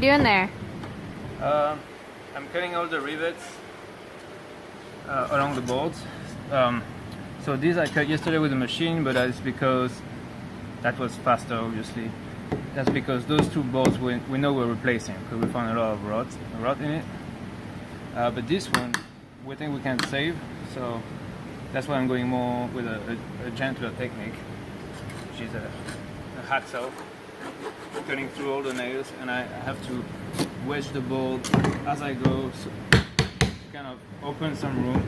doing there? I'm cutting all the rivets along the boards. So these I cut yesterday with a machine, but that's because that was faster, obviously. That's because those two boards we know we're replacing, because we found a lot of rot in it. But this one, we think we can save, so that's why I'm going more with a gentler technique, which is a hacksaw, cutting through all the nails, and I have to wedge the board as I go, so kind of open some room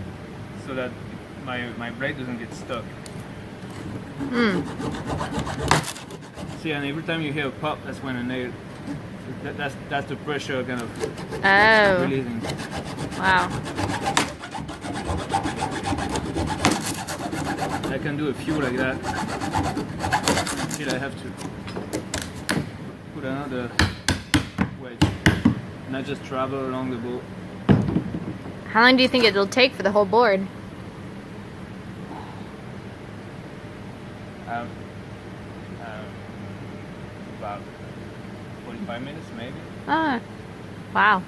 so that my blade doesn't get stuck. See, and every time you hear a pop, that's when a nail, that's the pressure kind of releasing. Wow. I can do a few like that until I have to put another wedge, and I just travel along the boat. How long do you think it'll take for the whole board? About 45 minutes maybe. Ah, wow.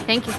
Thank you.